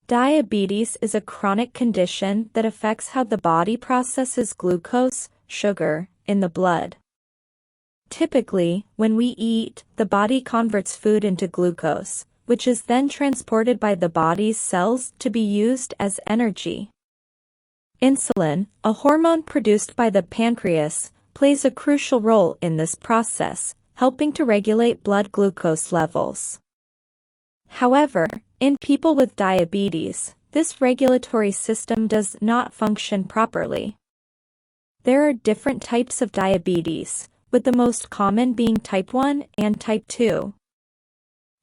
Diabetes is a chronic condition that affects how the body processes glucose, sugar, in the blood. Typically, when we eat, the body converts food into glucose, which is then transported by the body's cells to be used as energy. Insulin, a hormone produced by the pancreas, plays a crucial role in this process, helping to regulate blood glucose levels. However, in people with diabetes, this regulatory system does not function properly. There are different types of diabetes, with the most common being type 1 and type 2.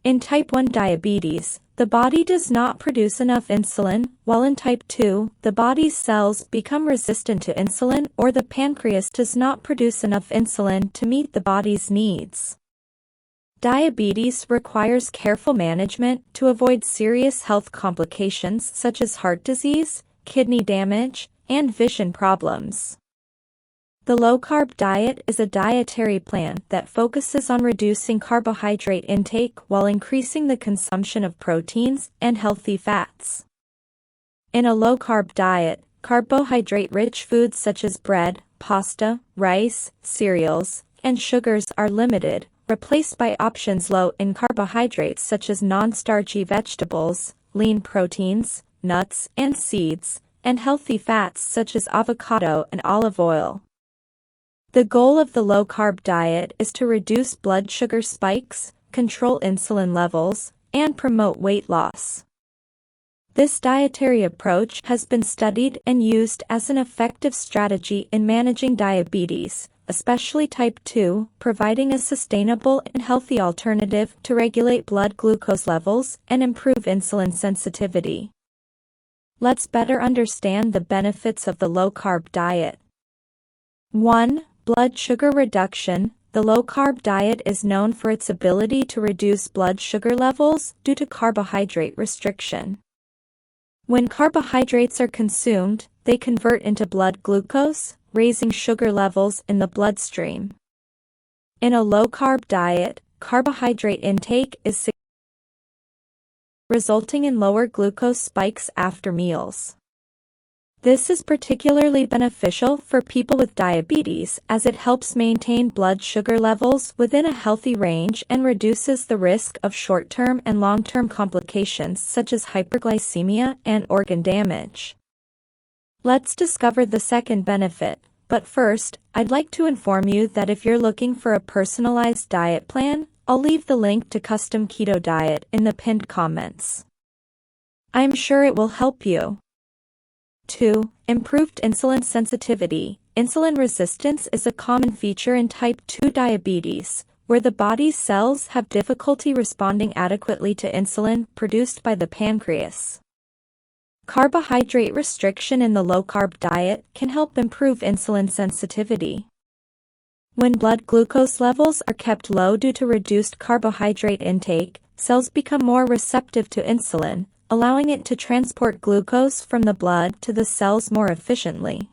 In type 1 diabetes, the body does not produce enough insulin, while in type 2, the body's cells become resistant to insulin or the pancreas does not produce enough insulin to meet the body's needs. Diabetes requires careful management to avoid serious health complications such as heart disease, kidney damage, and vision problems. The low-carb diet is a dietary plan that focuses on reducing carbohydrate intake while increasing the consumption of proteins and healthy fats. In a low-carb diet, carbohydrate-rich foods such as bread, pasta, rice, cereals, and sugars are limited, replaced by options low in carbohydrates such as non-starchy vegetables, lean proteins, nuts and seeds, and healthy fats such as avocado and olive oil. The goal of the low-carb diet is to reduce blood sugar spikes, control insulin levels, and promote weight loss. This dietary approach has been studied and used as an effective strategy in managing diabetes, especially type 2, providing a sustainable and healthy alternative to regulate blood glucose levels and improve insulin sensitivity. Let's better understand the benefits of the low-carb diet. 1. Blood sugar reduction. The low-carb diet is known for its ability to reduce blood sugar levels due to carbohydrate restriction. When carbohydrates are consumed, they convert into blood glucose, raising sugar levels in the bloodstream. In a low-carb diet, carbohydrate intake is significant, resulting in lower glucose spikes after meals. This is particularly beneficial for people with diabetes as it helps maintain blood sugar levels within a healthy range and reduces the risk of short-term and long-term complications such as hyperglycemia and organ damage. Let's discover the second benefit, but first, I'd like to inform you that if you're looking for a personalized diet plan, I'll leave the link to Custom Keto Diet in the pinned comments. I'm sure it will help you. 2. Improved insulin sensitivity. Insulin resistance is a common feature in type 2 diabetes, where the body's cells have difficulty responding adequately to insulin produced by the pancreas. Carbohydrate restriction in the low-carb diet can help improve insulin sensitivity. When blood glucose levels are kept low due to reduced carbohydrate intake, cells become more receptive to insulin, allowing it to transport glucose from the blood to the cells more efficiently.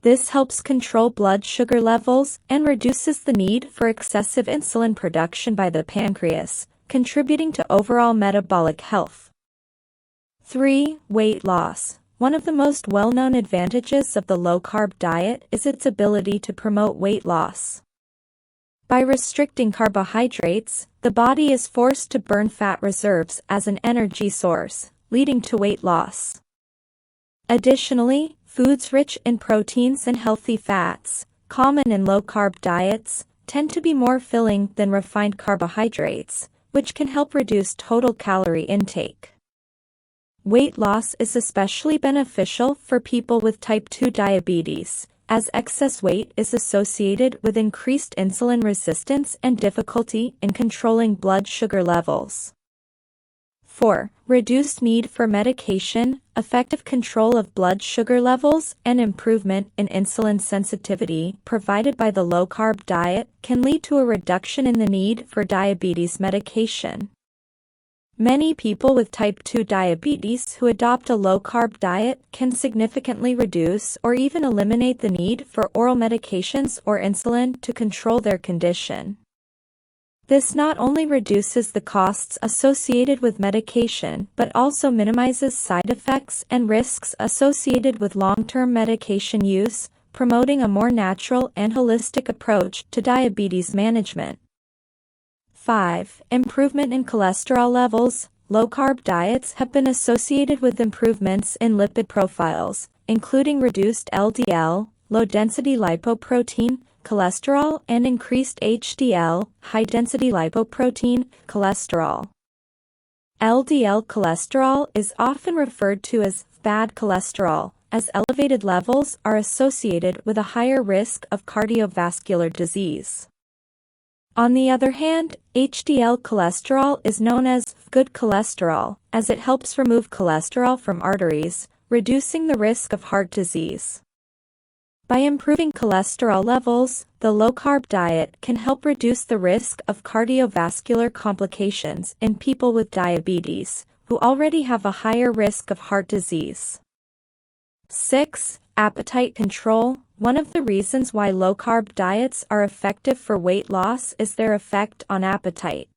This helps control blood sugar levels and reduces the need for excessive insulin production by the pancreas, contributing to overall metabolic health. 3. Weight loss. One of the most well-known advantages of the low-carb diet is its ability to promote weight loss. By restricting carbohydrates, the body is forced to burn fat reserves as an energy source, leading to weight loss. Additionally, foods rich in proteins and healthy fats, common in low-carb diets, tend to be more filling than refined carbohydrates, which can help reduce total calorie intake. Weight loss is especially beneficial for people with type 2 diabetes, as excess weight is associated with increased insulin resistance and difficulty in controlling blood sugar levels. 4. Reduced need for medication. Effective control of blood sugar levels and improvement in insulin sensitivity provided by the low-carb diet can lead to a reduction in the need for diabetes medication. Many people with type 2 diabetes who adopt a low-carb diet can significantly reduce or even eliminate the need for oral medications or insulin to control their condition. This not only reduces the costs associated with medication but also minimizes side effects and risks associated with long-term medication use, promoting a more natural and holistic approach to diabetes management. 5. Improvement in cholesterol levels. Low-carb diets have been associated with improvements in lipid profiles, including reduced LDL, low-density lipoprotein, cholesterol, and increased HDL, high-density lipoprotein, cholesterol. LDL cholesterol is often referred to as bad cholesterol, as elevated levels are associated with a higher risk of cardiovascular disease. On the other hand, HDL cholesterol is known as good cholesterol, as it helps remove cholesterol from arteries, reducing the risk of heart disease. By improving cholesterol levels, the low-carb diet can help reduce the risk of cardiovascular complications in people with diabetes, who already have a higher risk of heart disease. 6. Appetite control. One of the reasons why low-carb diets are effective for weight loss is their effect on appetite.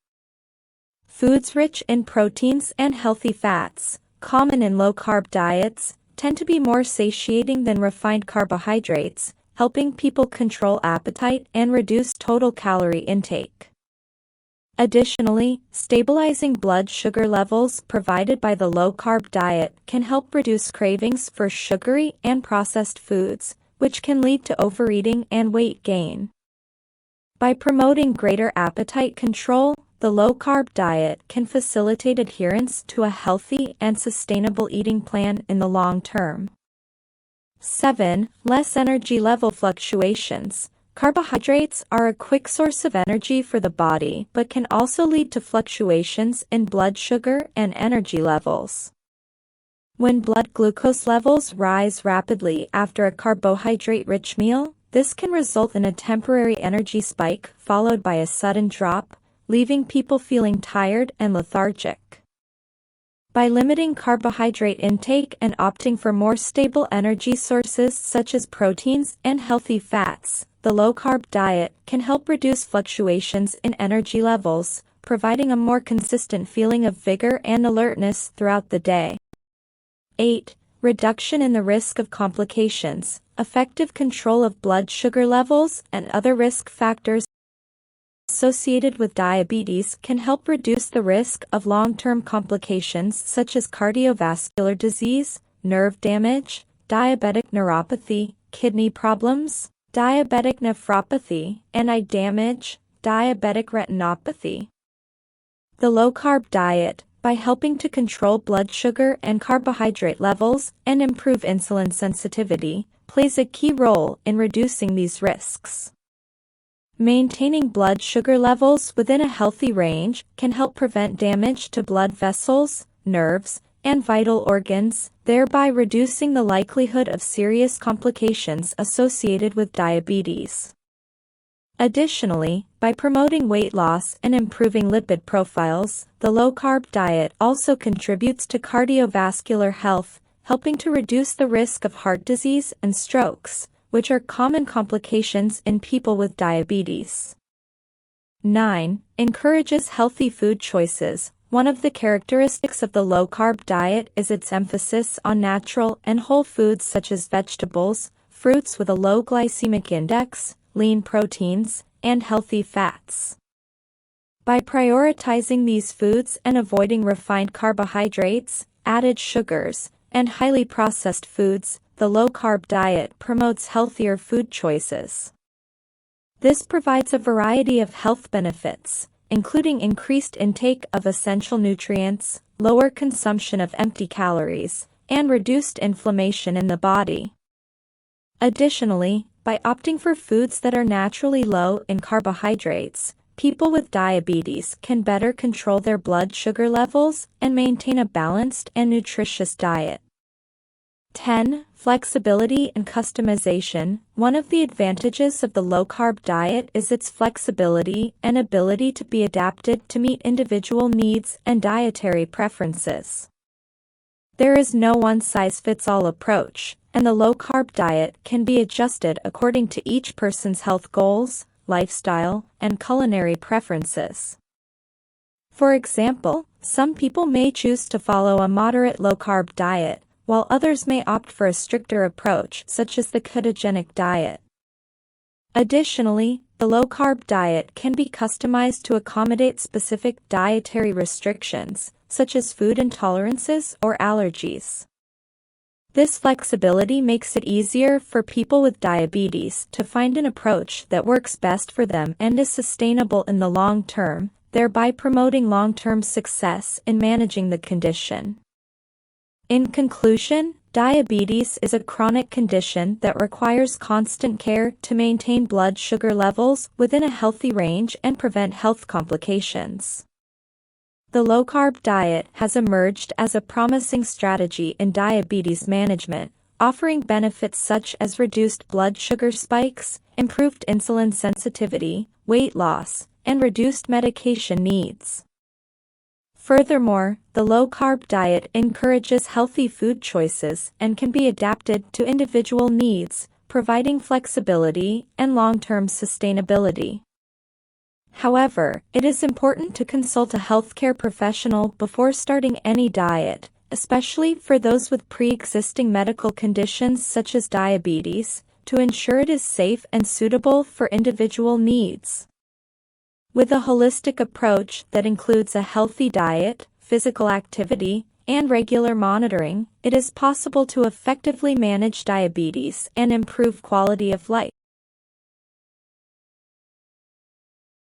Foods rich in proteins and healthy fats, common in low-carb diets, tend to be more satiating than refined carbohydrates, helping people control appetite and reduce total calorie intake. Additionally, stabilizing blood sugar levels provided by the low-carb diet can help reduce cravings for sugary and processed foods, which can lead to overeating and weight gain. By promoting greater appetite control, the low-carb diet can facilitate adherence to a healthy and sustainable eating plan in the long term. 7. Less energy level fluctuations. Carbohydrates are a quick source of energy for the body but can also lead to fluctuations in blood sugar and energy levels. When blood glucose levels rise rapidly after a carbohydrate-rich meal, this can result in a temporary energy spike followed by a sudden drop, leaving people feeling tired and lethargic. By limiting carbohydrate intake and opting for more stable energy sources such as proteins and healthy fats, the low-carb diet can help reduce fluctuations in energy levels, providing a more consistent feeling of vigor and alertness throughout the day. 8. Reduction in the risk of complications. Effective control of blood sugar levels and other risk factors associated with diabetes can help reduce the risk of long-term complications such as cardiovascular disease, nerve damage, diabetic neuropathy, kidney problems, diabetic nephropathy, and eye damage, diabetic retinopathy. The low-carb diet, by helping to control blood sugar and carbohydrate levels and improve insulin sensitivity, plays a key role in reducing these risks. Maintaining blood sugar levels within a healthy range can help prevent damage to blood vessels, nerves, and vital organs, thereby reducing the likelihood of serious complications associated with diabetes. Additionally, by promoting weight loss and improving lipid profiles, the low-carb diet also contributes to cardiovascular health, helping to reduce the risk of heart disease and strokes, which are common complications in people with diabetes. 9. Encourages healthy food choices. One of the characteristics of the low-carb diet is its emphasis on natural and whole foods such as vegetables, fruits with a low glycemic index, lean proteins, and healthy fats. By prioritizing these foods and avoiding refined carbohydrates, added sugars, and highly processed foods, the low-carb diet promotes healthier food choices. This provides a variety of health benefits, including increased intake of essential nutrients, lower consumption of empty calories, and reduced inflammation in the body. Additionally, by opting for foods that are naturally low in carbohydrates, people with diabetes can better control their blood sugar levels and maintain a balanced and nutritious diet. 10. Flexibility and customization. One of the advantages of the low-carb diet is its flexibility and ability to be adapted to meet individual needs and dietary preferences. There is no one-size-fits-all approach, and the low-carb diet can be adjusted according to each person's health goals, lifestyle, and culinary preferences. For example, some people may choose to follow a moderate low-carb diet, while others may opt for a stricter approach such as the ketogenic diet. Additionally, the low-carb diet can be customized to accommodate specific dietary restrictions, such as food intolerances or allergies. This flexibility makes it easier for people with diabetes to find an approach that works best for them and is sustainable in the long term, thereby promoting long-term success in managing the condition. In conclusion, diabetes is a chronic condition that requires constant care to maintain blood sugar levels within a healthy range and prevent health complications. The low-carb diet has emerged as a promising strategy in diabetes management, offering benefits such as reduced blood sugar spikes, improved insulin sensitivity, weight loss, and reduced medication needs. Furthermore, the low-carb diet encourages healthy food choices and can be adapted to individual needs, providing flexibility and long-term sustainability. However, it is important to consult a healthcare professional before starting any diet, especially for those with pre-existing medical conditions such as diabetes, to ensure it is safe and suitable for individual needs. With a holistic approach that includes a healthy diet, physical activity, and regular monitoring, it is possible to effectively manage diabetes and improve quality of life.